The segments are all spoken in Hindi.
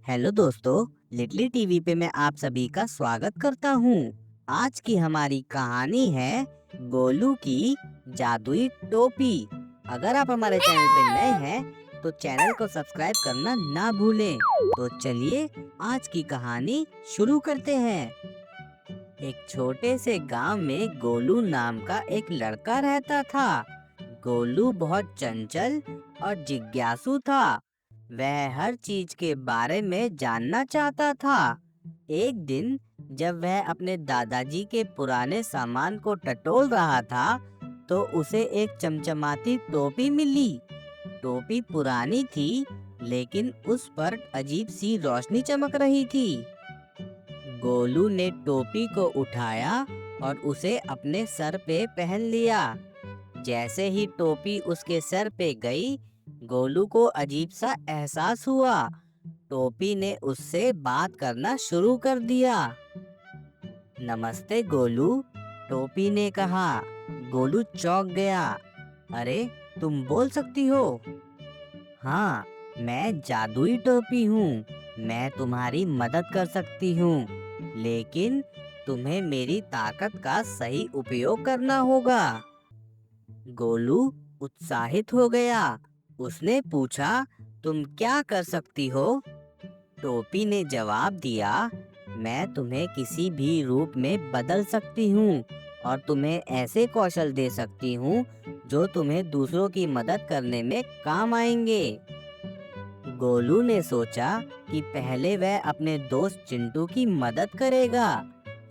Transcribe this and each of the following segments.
हेलो दोस्तों, लिटली टीवी पे मैं आप सभी का स्वागत करता हूँ। आज की हमारी कहानी है गोलू की जादुई टोपी। अगर आप हमारे चैनल पे नए हैं तो चैनल को सब्सक्राइब करना ना भूलें। तो चलिए आज की कहानी शुरू करते हैं। एक छोटे से गांव में गोलू नाम का एक लड़का रहता था। गोलू बहुत चंचल और जिज्ञासु था। वह हर चीज के बारे में जानना चाहता था। एक दिन जब वह अपने दादाजी के पुराने सामान को टटोल रहा था, तो उसे एक चमचमाती टोपी मिली। टोपी पुरानी थी, लेकिन उस पर अजीब सी रोशनी चमक रही थी। गोलू ने टोपी को उठाया और उसे अपने सर पे पहन लिया। जैसे ही टोपी उसके सर पे गई, गोलू को अजीब सा एहसास हुआ। टोपी ने उससे बात करना शुरू कर दिया। नमस्ते गोलू, टोपी ने कहा। गोलू चौंक गया। अरे, तुम बोल सकती हो? हाँ, मैं जादुई टोपी हूँ। मैं तुम्हारी मदद कर सकती हूँ, लेकिन तुम्हें मेरी ताकत का सही उपयोग करना होगा। गोलू उत्साहित हो गया। उसने पूछा, तुम क्या कर सकती हो? टोपी ने जवाब दिया, मैं तुम्हें किसी भी रूप में बदल सकती हूँ और तुम्हें ऐसे कौशल दे सकती हूँ जो तुम्हें दूसरों की मदद करने में काम आएंगे। गोलू ने सोचा कि पहले वह अपने दोस्त चिंटू की मदद करेगा।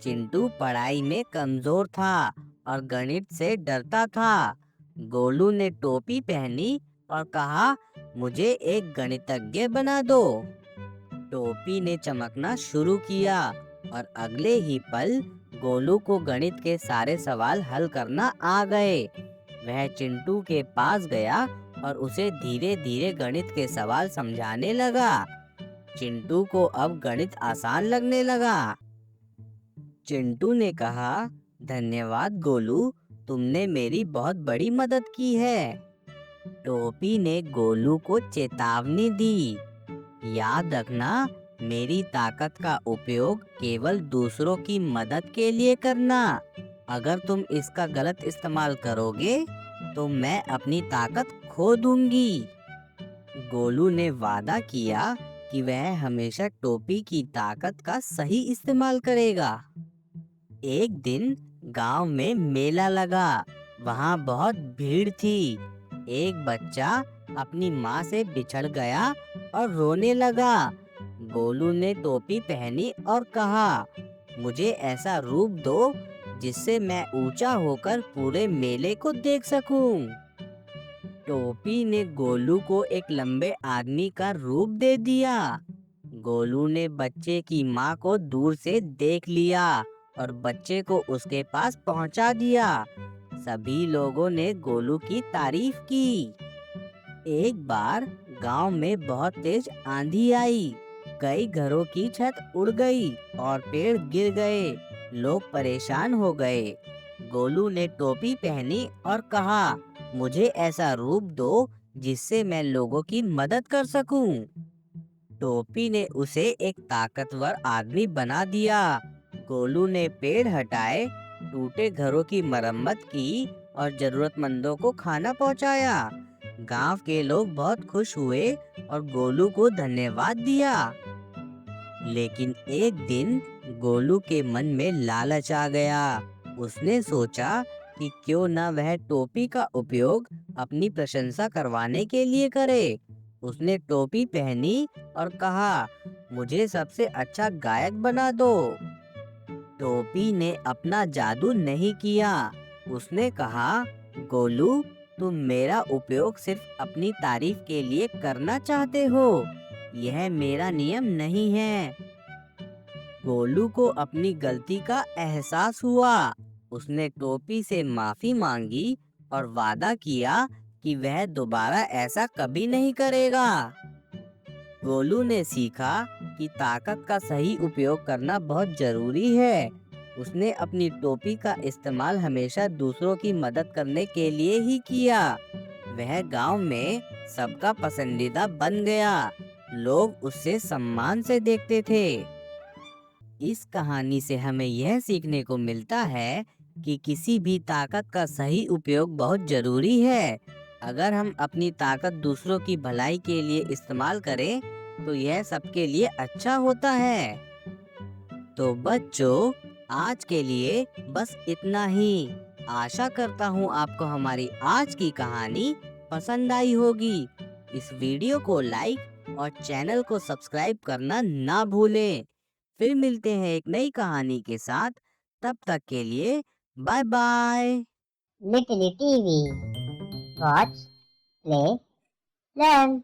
चिंटू पढ़ाई में कमजोर था और गणित से डरता था। गोलू ने टोपी पहनी और कहा, मुझे एक गणितज्ञ बना दो। टोपी ने चमकना शुरू किया और अगले ही पल गोलू को गणित के सारे सवाल हल करना आ गए। वह चिंटू के पास गया और उसे धीरे धीरे गणित के सवाल समझाने लगा। चिंटू को अब गणित आसान लगने लगा। चिंटू ने कहा, धन्यवाद गोलू, तुमने मेरी बहुत बड़ी मदद की है। टोपी ने गोलू को चेतावनी दी, याद रखना, मेरी ताकत का उपयोग केवल दूसरों की मदद के लिए करना। अगर तुम इसका गलत इस्तेमाल करोगे तो मैं अपनी ताकत खो दूंगी। गोलू ने वादा किया कि वह हमेशा टोपी की ताकत का सही इस्तेमाल करेगा। एक दिन गांव में मेला लगा। वहां बहुत भीड़ थी। एक बच्चा अपनी माँ से बिछड़ गया और रोने लगा। गोलू ने टोपी पहनी और कहा, मुझे ऐसा रूप दो जिससे मैं ऊंचा होकर पूरे मेले को देख सकूं। टोपी ने गोलू को एक लंबे आदमी का रूप दे दिया। गोलू ने बच्चे की माँ को दूर से देख लिया और बच्चे को उसके पास पहुंचा दिया। सभी लोगों ने गोलू की तारीफ की। एक बार गांव में बहुत तेज आंधी आई। कई घरों की छत उड़ गई और पेड़ गिर गए। लोग परेशान हो गए। गोलू ने टोपी पहनी और कहा, मुझे ऐसा रूप दो जिससे मैं लोगों की मदद कर सकूं। टोपी ने उसे एक ताकतवर आदमी बना दिया। गोलू ने पेड़ हटाए, टूटे घरों की मरम्मत की और जरूरतमंदों को खाना पहुंचाया। गांव के लोग बहुत खुश हुए और गोलू को धन्यवाद दिया। लेकिन एक दिन गोलू के मन में लालच आ गया। उसने सोचा कि क्यों न वह टोपी का उपयोग अपनी प्रशंसा करवाने के लिए करे। उसने टोपी पहनी और कहा, मुझे सबसे अच्छा गायक बना दो। टोपी ने अपना जादू नहीं किया। उसने कहा, गोलू, तुम मेरा उपयोग सिर्फ अपनी तारीफ के लिए करना चाहते हो। यह मेरा नियम नहीं है। गोलू को अपनी गलती का एहसास हुआ। उसने टोपी से माफी मांगी और वादा किया कि वह दोबारा ऐसा कभी नहीं करेगा। गोलू ने सीखा कि ताकत का सही उपयोग करना बहुत जरूरी है। उसने अपनी टोपी का इस्तेमाल हमेशा दूसरों की मदद करने के लिए ही किया। वह गांव में सबका पसंदीदा बन गया। लोग उससे सम्मान से देखते थे। इस कहानी से हमें यह सीखने को मिलता है कि किसी भी ताकत का सही उपयोग बहुत जरूरी है। अगर हम अपनी ताकत दूसरों की भलाई के लिए इस्तेमाल करें तो यह सबके लिए अच्छा होता है। तो बच्चों, आज के लिए बस इतना ही। आशा करता हूँ आपको हमारी आज की कहानी पसंद आई होगी। इस वीडियो को लाइक और चैनल को सब्सक्राइब करना ना भूलें। फिर मिलते हैं एक नई कहानी के साथ। तब तक के लिए bye bye. Little TV. Watch, play, learn.